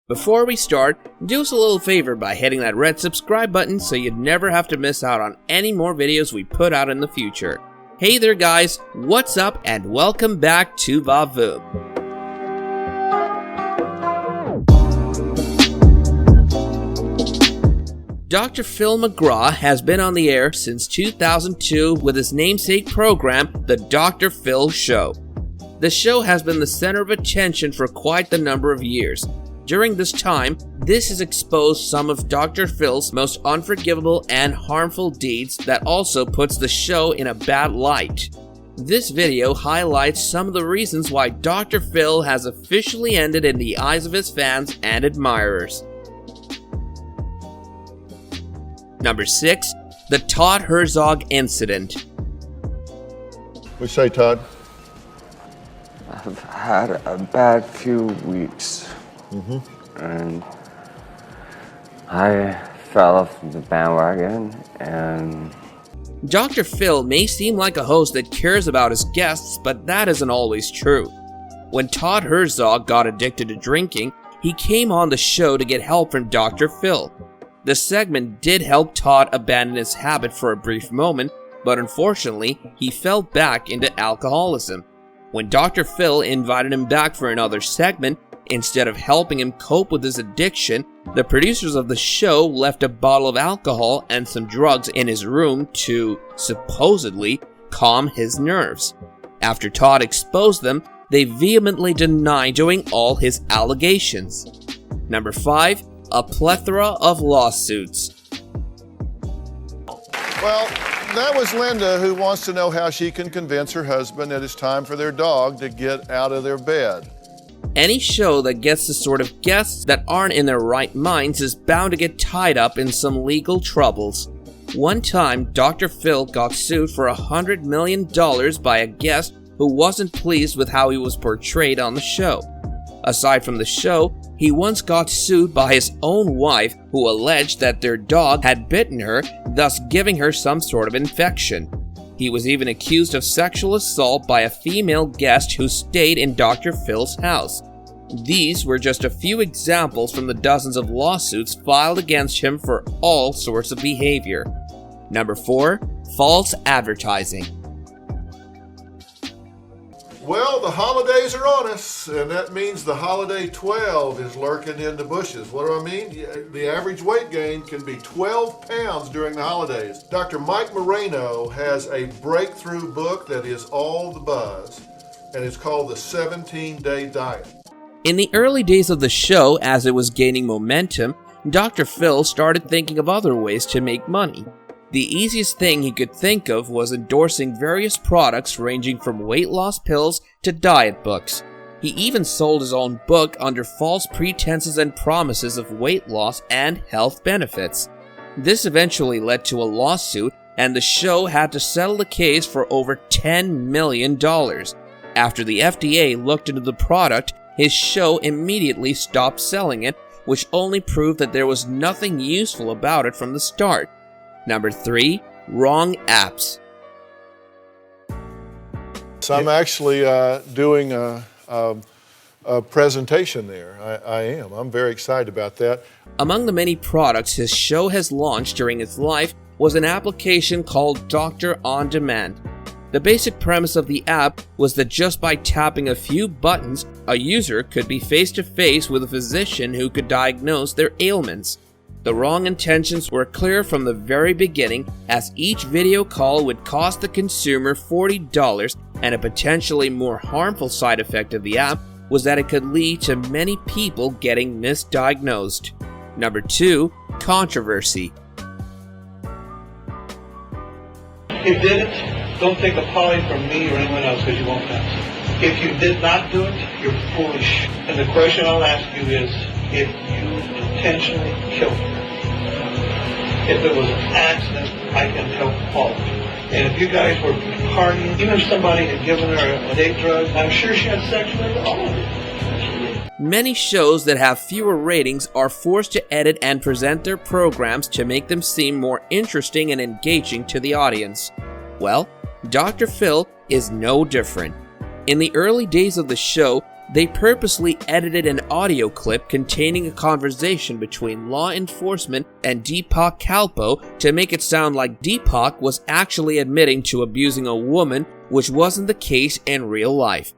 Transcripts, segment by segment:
Before we start, do us a little favor by hitting that red subscribe button so you'd never have to miss out on any more videos we put out in the future. Hey there guys, what's up and welcome back to Vavoom. Dr. Phil McGraw has been on the air since 2002 with his namesake program, The Dr. Phil Show. The show has been the center of attention for quite the number of years. During this time, this has exposed some of Dr. Phil's most unforgivable and harmful deeds that also puts the show in a bad light. This video highlights some of the reasons why Dr. Phil has officially ended in the eyes of his fans and admirers. Number 6. The Todd Herzog Incident. What you say, Todd? I've had a bad few weeks. And I fell off the bandwagon and... Dr. Phil may seem like a host that cares about his guests, but that isn't always true. When Todd Herzog got addicted to drinking, he came on the show to get help from Dr. Phil. The segment did help Todd abandon his habit for a brief moment, but unfortunately, he fell back into alcoholism. When Dr. Phil invited him back for another segment, instead of helping him cope with his addiction, the producers of the show left a bottle of alcohol and some drugs in his room to, supposedly, calm his nerves. After Todd exposed them, they vehemently denied doing all his allegations. Number 5. A plethora of lawsuits. Well, that was Linda who wants to know how she can convince her husband that it's time for their dog to get out of their bed. Any show that gets the sort of guests that aren't in their right minds is bound to get tied up in some legal troubles. One time, Dr. Phil got sued for $100 million by a guest who wasn't pleased with how he was portrayed on the show. Aside from the show, he once got sued by his own wife, who alleged that their dog had bitten her, thus giving her some sort of infection. He was even accused of sexual assault by a female guest who stayed in Dr. Phil's house. These were just a few examples from the dozens of lawsuits filed against him for all sorts of behavior. Number 4. False advertising. Well, the holidays are on us, and that means the holiday 12 is lurking in the bushes. What do I mean? The average weight gain can be 12 pounds during the holidays. Dr. Mike Moreno has a breakthrough book that is all the buzz, and it's called The 17-Day Diet. In the early days of the show, as it was gaining momentum, Dr. Phil started thinking of other ways to make money. The easiest thing he could think of was endorsing various products ranging from weight loss pills to diet books. He even sold his own book under false pretenses and promises of weight loss and health benefits. This eventually led to a lawsuit, and the show had to settle the case for over $10 million. After the FDA looked into the product, his show immediately stopped selling it, which only proved that there was nothing useful about it from the start. Number 3. Wrong apps. So I'm actually doing a presentation there. I am. I'm very excited about that. Among the many products his show has launched during its life was an application called Doctor On Demand. The basic premise of the app was that just by tapping a few buttons, a user could be face-to-face with a physician who could diagnose their ailments. The wrong intentions were clear from the very beginning, as each video call would cost the consumer $40, and a potentially more harmful side effect of the app was that it could lead to many people getting misdiagnosed. Number 2. Controversy. If you did it, don't take a poly from me or anyone else because you won't pass. If you did not do it, you're foolish. And the question I'll ask you is, if you intentionally killed her, if it was an accident, I can help all of you. And if you guys were partying, even if somebody had given her a date drug, I'm sure she had sex with all of you. Many shows that have fewer ratings are forced to edit and present their programs to make them seem more interesting and engaging to the audience. Well, Dr. Phil is no different. In the early days of the show, they purposely edited an audio clip containing a conversation between law enforcement and Deepak Kalpo to make it sound like Deepak was actually admitting to abusing a woman, which wasn't the case in real life.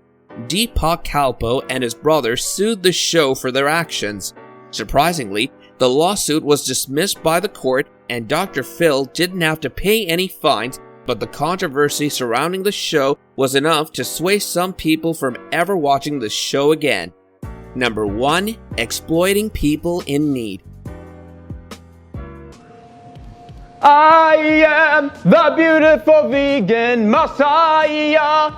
Deepak Kalpo and his brother sued the show for their actions. Surprisingly, the lawsuit was dismissed by the court and Dr. Phil didn't have to pay any fines, but the controversy surrounding the show was enough to sway some people from ever watching the show again. Number 1. Exploiting people in need. I am the beautiful vegan messiah.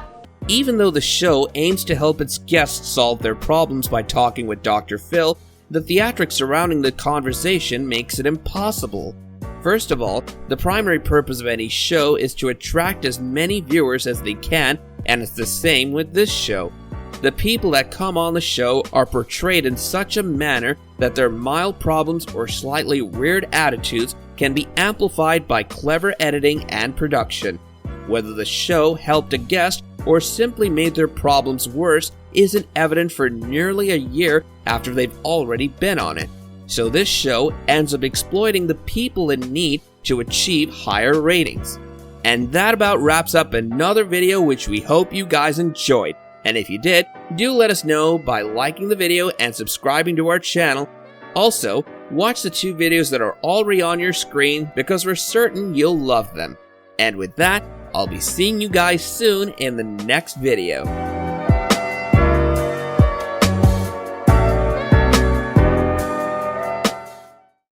Even though the show aims to help its guests solve their problems by talking with Dr. Phil, the theatrics surrounding the conversation makes it impossible. First of all, the primary purpose of any show is to attract as many viewers as they can, and it's the same with this show. The people that come on the show are portrayed in such a manner that their mild problems or slightly weird attitudes can be amplified by clever editing and production. Whether the show helped a guest or simply made their problems worse isn't evident for nearly a year after they've already been on it. So this show ends up exploiting the people in need to achieve higher ratings. And that about wraps up another video which we hope you guys enjoyed. And if you did, do let us know by liking the video and subscribing to our channel. Also, watch the 2 videos that are already on your screen because we're certain you'll love them. And with that, I'll be seeing you guys soon in the next video.